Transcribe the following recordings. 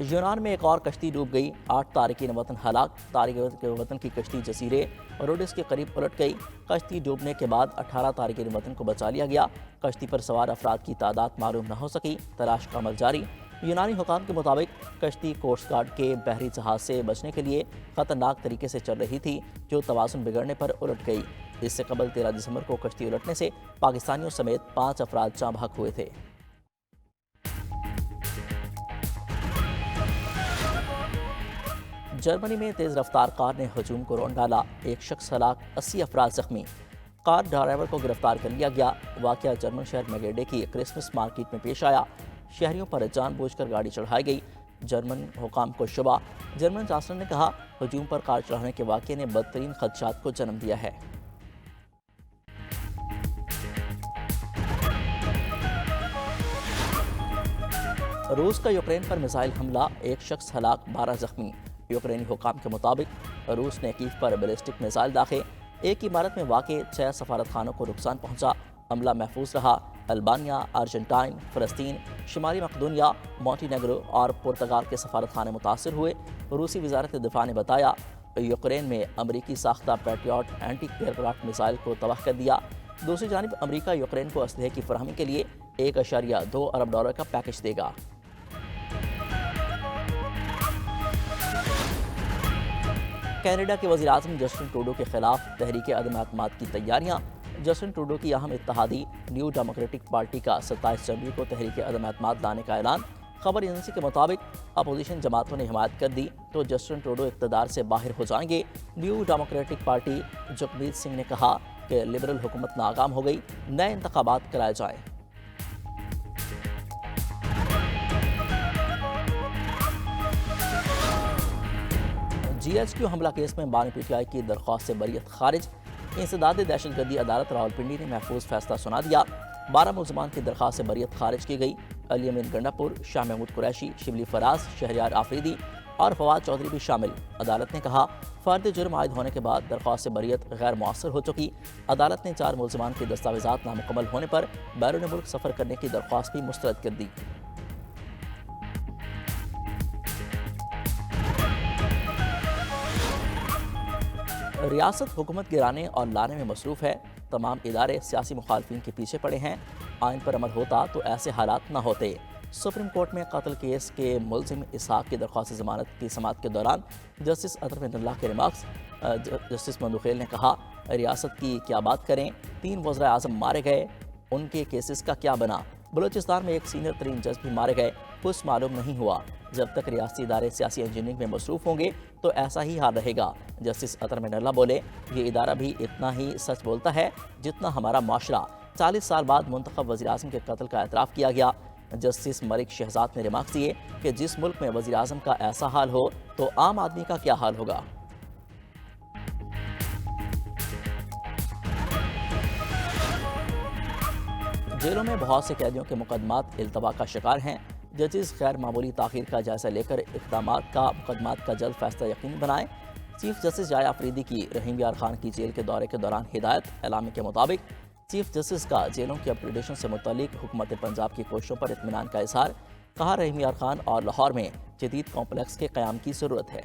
یونان میں ایک اور کشتی ڈوب گئی، 8 تارکین وطن ہلاک، تارکین وطن کی کشتی جزیرے روڈس کے قریب الٹ گئی۔ کشتی ڈوبنے کے بعد 18 تارکین وطن کو بچا لیا گیا۔ کشتی پر سوار افراد کی تعداد معلوم نہ ہو سکی، تلاش کا عمل جاری۔ یونانی حکام کے مطابق کشتی کوسٹ گارڈ کے بحری جہاز سے بچنے کے لیے خطرناک طریقے سے چل رہی تھی، جو توازن بگڑنے پر الٹ گئی۔ اس سے قبل 13 دسمبر کو کشتی الٹنے سے پاکستانیوں سمیت 5 افراد جاں بحق ہوئے تھے۔ جرمنی میں تیز رفتار کار نے ہجوم کو رون ڈالا، ایک شخص ہلاک، 80 افراد زخمی۔ کار ڈرائیور کو گرفتار کر لیا گیا۔ واقعہ جرمن شہر میگیڈے کی کرسمس مارکیٹ میں پیش آیا۔ شہریوں پر جان بوجھ کر گاڑی چڑھائی گئی، جرمن حکام کو شبہ۔ جرمن چانسلر نے کہا، ہجوم پر کار چڑھانے کے واقعے نے بدترین خدشات کو جنم دیا ہے۔ روس کا یوکرین پر میزائل حملہ، ایک شخص ہلاک، 12 زخمی۔ یوکرینی حکام کے مطابق روس نے کیف پر بیلسٹک میزائل داغے۔ ایک عمارت میں واقع 6 سفارت خانوں کو نقصان پہنچا، عملہ محفوظ رہا۔ البانیہ، ارجنٹائن، فلسطین، شمالی مقدونیہ، مونٹی نیگرو اور پرتگال کے سفارت خانے متاثر ہوئے۔ روسی وزارت دفاع نے بتایا، یوکرین میں امریکی ساختہ Patriot anti aircraft missile کو تباہ کر دیا۔ دوسری جانب امریکہ یوکرین کو اسلحے کی فراہمی کے لیے $1.2 ارب کا پیکج دے گا۔ کینیڈا کے وزیر اعظم جسٹن ٹروڈو کے خلاف تحریک عدم اعتماد کی تیاریاں۔ جسٹن ٹروڈو کی اہم اتحادی نیو ڈیموکریٹک پارٹی کا 27 جنوری کو تحریک عدم اعتماد لانے کا اعلان۔ خبر ایجنسی کے مطابق اپوزیشن جماعتوں نے حمایت کر دی تو جسٹن ٹروڈو اقتدار سے باہر ہو جائیں گے۔ نیو ڈیموکریٹک پارٹی جگمیت سنگھ نے کہا کہ لبرل حکومت ناکام ہو گئی، نئے انتخابات کرائے جائیں۔ GHQ حملہ کیس میں بانی PTI کی درخواست سے بریت خارج۔ انسداد دہشت گردی عدالت راولپنڈی نے محفوظ فیصلہ سنا دیا۔ 12 ملزمان کی درخواست سے بریت خارج کی گئی۔ علی امین گنڈا پور، شاہ محمود قریشی، شبلی فراز، شہریار آفریدی اور فواد چودھری بھی شامل۔ عدالت نے کہا، فرد جرم عائد ہونے کے بعد درخواست سے بریت غیر مؤثر ہو چکی۔ عدالت نے 4 ملزمان کی دستاویزات نامکمل ہونے پر بیرون ملک سفر کرنے کی درخواست بھی مسترد کر دی۔ ریاست حکومت گرانے اور لانے میں مصروف ہے۔ تمام ادارے سیاسی مخالفین کے پیچھے پڑے ہیں۔ آئین پر عمل ہوتا تو ایسے حالات نہ ہوتے۔ سپریم کورٹ میں قتل کیس کے ملزم اسحاق کی درخواست ضمانت کی سماعت کے دوران جسٹس اطہر اللہ کے ریمارکس۔ جسٹس مندوخیل نے کہا، ریاست کی کیا بات کریں، 3 وزراء اعظم مارے گئے، ان کے کیسز کا کیا بنا؟ بلوچستان میں ایک سینئر ترین جج بھی مارے گئے، کچھ معلوم نہیں ہوا۔ جب تک ریاستی ادارے سیاسی انجینئرنگ میں مصروف ہوں گے تو ایسا ہی حال رہے گا۔ جسٹس اطہر اللہ بولے، یہ ادارہ بھی اتنا ہی سچ بولتا ہے جتنا ہمارا معاشرہ۔ 40 سال بعد منتخب وزیر اعظم کے قتل کا اعتراف کیا گیا۔ جسٹس ملک شہزاد نے ریمارکس دیے کہ جس ملک میں وزیر اعظم کا ایسا حال ہو تو عام آدمی کا کیا حال ہوگا۔ جیلوں میں بہت سے قیدیوں کے مقدمات التوا کا شکار ہیں۔ ججز غیر معمولی تاخیر کا جائزہ لے کر مقدمات کا جلد فیصلہ یقینی بنائیں۔ چیف جسٹس جائے آفریدی کی رحیم یار خان کی جیل کے دورے کے دوران ہدایت۔ اعلامیہ کے مطابق چیف جسٹس کا جیلوں کی اپ گریڈیشن سے متعلق حکومت پنجاب کی کوششوں پر اطمینان کا اظہار۔ کہا، رحیم یار خان اور لاہور میں جدید کمپلیکس کے قیام کی ضرورت ہے۔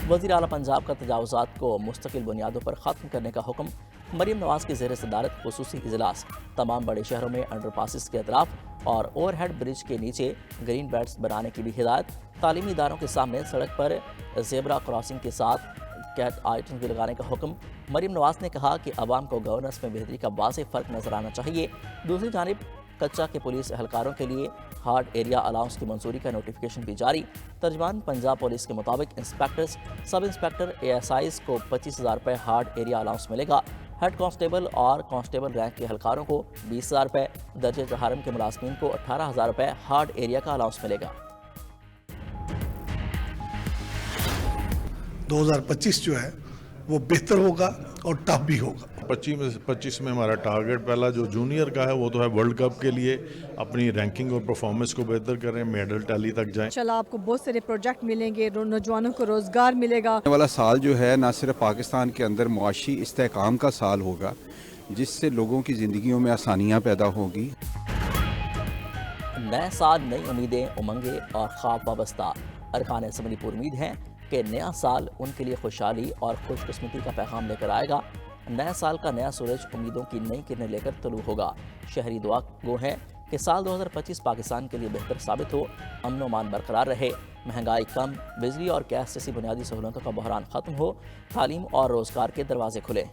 وزیر اعلیٰ پنجاب کا تجاوزات کو مستقل بنیادوں پر ختم کرنے کا حکم۔ مریم نواز کی زیر صدارت خصوصی اجلاس۔ تمام بڑے شہروں میں انڈر پاسز کے اطراف اور اوور ہیڈ برج کے نیچے گرین بیلٹس بنانے کی بھی ہدایت۔ تعلیمی اداروں کے سامنے سڑک پر زیبرا کراسنگ کے ساتھ کیٹ آئٹمز بھی لگانے کا حکم۔ مریم نواز نے کہا کہ عوام کو گورننس میں بہتری کا واضح فرق نظر آنا چاہیے۔ دوسری جانب کچا کے پولیس اہلکاروں کے لیے ہارڈ ایریا الاؤنس کی منظوری کا نوٹیفیکیشن بھی جاری۔ ترجمان پنجاب پولیس کے مطابق انسپیکٹرز، سب انسپیکٹر ASIs کو 25,000 روپے ہارڈ ایریا الاؤنس ملے گا۔ ہیڈ کانسٹیبل اور کانسٹیبل رینک کے اہلکاروں کو 20,000 روپے، درجہ حرم کے ملازمین کو 18,000 روپے ہارڈ ایریا کا الاؤنس ملے گا۔ 2025 جو ہے وہ بہتر ہوگا اور ٹف بھی ہوگا۔ 2025 میں ہمارا ٹارگیٹ پہلا جو جونیئر کا ہے وہ تو ہے ورلڈ کپ کے لیے اپنی رینکنگ اور پرفارمنس کو بہتر کریں، میڈل ٹیلی تک جائیں۔ انشاءاللہ آپ کو بہت سارے پروجیکٹ ملیں گے، نوجوانوں کو روزگار ملے گا۔ آنے والا سال جو ہے نہ صرف پاکستان کے اندر معاشی استحکام کا سال ہوگا، جس سے لوگوں کی زندگیوں میں آسانیاں پیدا ہوگی۔ نئے سال نئی امیدیں، امنگیں اور خواب وابستہ۔ ارکان اسمبلی پر امید ہیں کہ نیا سال ان کے لیے خوشحالی اور خوش قسمتی کا پیغام لے کر آئے گا۔ نئے سال کا نیا سورج امیدوں کی نئی کرنیں لے کر طلوع ہوگا۔ شہری دعا گو ہیں کہ سال 2025 پاکستان کے لیے بہتر ثابت ہو، امن و امان برقرار رہے، مہنگائی کم، بجلی اور گیس جیسی بنیادی سہولتوں کا بحران ختم ہو، تعلیم اور روزگار کے دروازے کھلے۔